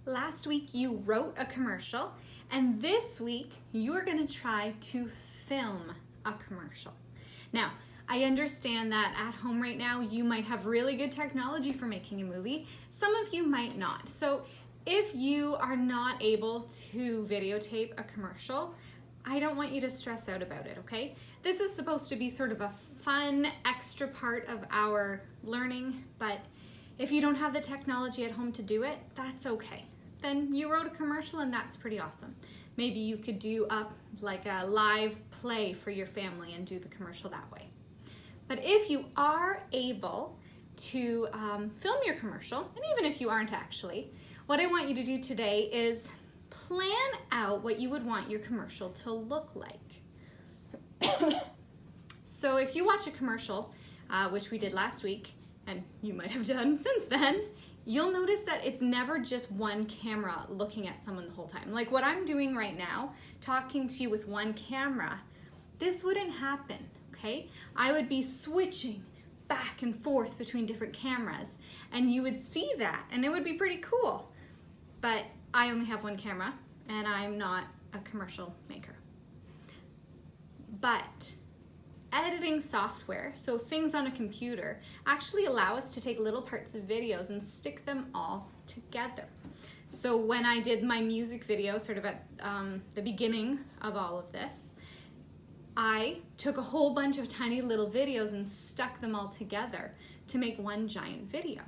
Last week you wrote a commercial, and this week you are going to try to film a commercial. Now, I understand that at home right now you might have really good technology for making a movie. Some of you might not. So if you are not able to videotape a commercial, I don't want you to stress out about it, okay? This is supposed to be sort of a fun extra part of our learning, but if you don't have the technology at home to do it, that's okay. Then you wrote a commercial and that's pretty awesome. Maybe you could do up like a live play for your family and do the commercial that way. But if you are able to film your commercial, and even if you aren't actually, what I want you to do today is plan out what you would want your commercial to look like. So if you watch a commercial, which we did last week, and you might have done since then, you'll notice that it's never just one camera looking at someone the whole time. Like what I'm doing right now, talking to you with one camera, this wouldn't happen, okay? I would be switching back and forth between different cameras, and you would see that, and it would be pretty cool. But I only have one camera, and I'm not a commercial maker. But editing software, so things on a computer, actually allow us to take little parts of videos and stick them all together. So when I did my music video, sort of at the beginning of all of this, I took a whole bunch of tiny little videos and stuck them all together to make one giant video.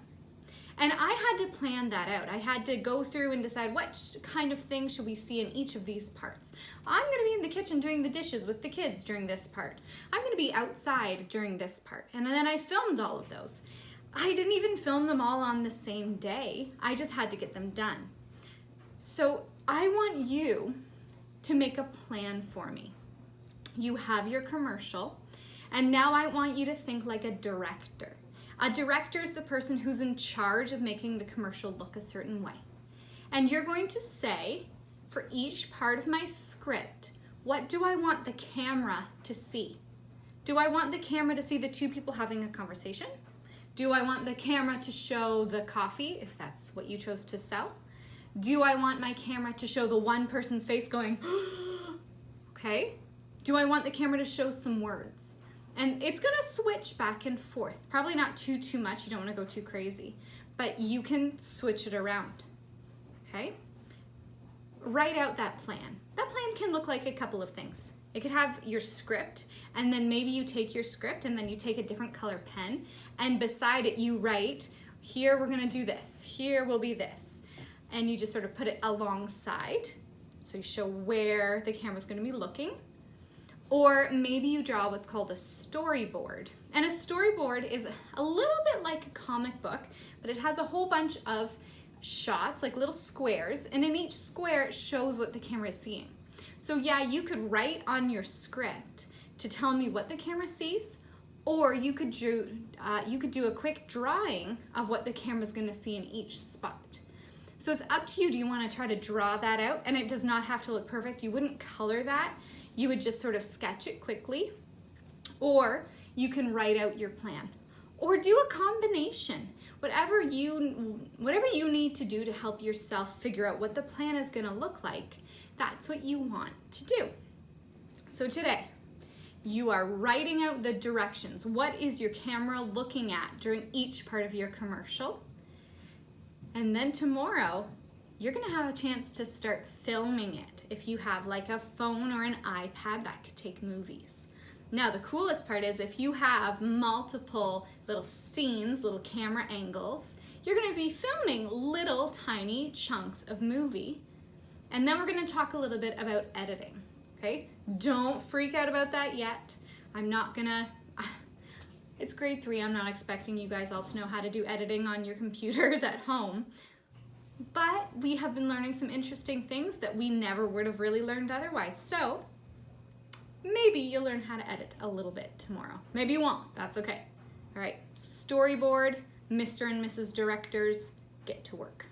And I had to plan that out. I had to go through and decide what kind of things should we see in each of these parts. I'm gonna be in the kitchen doing the dishes with the kids during this part. I'm gonna be outside during this part. And then I filmed all of those. I didn't even film them all on the same day. I just had to get them done. So I want you to make a plan for me. You have your commercial, and now I want you to think like a director. A director is the person who's in charge of making the commercial look a certain way. And you're going to say, for each part of my script, what do I want the camera to see? Do I want the camera to see the two people having a conversation? Do I want the camera to show the coffee, if that's what you chose to sell? Do I want my camera to show the one person's face going, okay? Do I want the camera to show some words? And it's gonna switch back and forth. Probably not too much, you don't wanna go too crazy, but you can switch it around, okay? Write out that plan. That plan can look like a couple of things. It could have your script, and then maybe you take your script and then you take a different color pen, and beside it you write, here we're gonna do this, here will be this. And you just sort of put it alongside, so you show where the camera's gonna be looking. Or maybe you draw what's called a storyboard. And a storyboard is a little bit like a comic book, but it has a whole bunch of shots, like little squares, and in each square it shows what the camera is seeing. So yeah, you could write on your script to tell me what the camera sees, or you could do a quick drawing of what the camera's gonna see in each spot. So it's up to you. Do you wanna try to draw that out? And it does not have to look perfect. You wouldn't color that. You would just sort of sketch it quickly, or you can write out your plan, or do a combination. Whatever you need to do to help yourself figure out what the plan is gonna look like, that's what you want to do. So today, you are writing out the directions. What is your camera looking at during each part of your commercial? And then tomorrow, you're gonna have a chance to start filming it if you have like a phone or an iPad that could take movies. Now the coolest part is if you have multiple little scenes, little camera angles, you're gonna be filming little tiny chunks of movie. And then we're gonna talk a little bit about editing, okay? Don't freak out about that yet. It's grade 3, I'm not expecting you guys all to know how to do editing on your computers at home. But we have been learning some interesting things that we never would have really learned otherwise. So maybe you'll learn how to edit a little bit tomorrow. Maybe you won't, that's okay. All right, storyboard, Mr. and Mrs. Directors, get to work.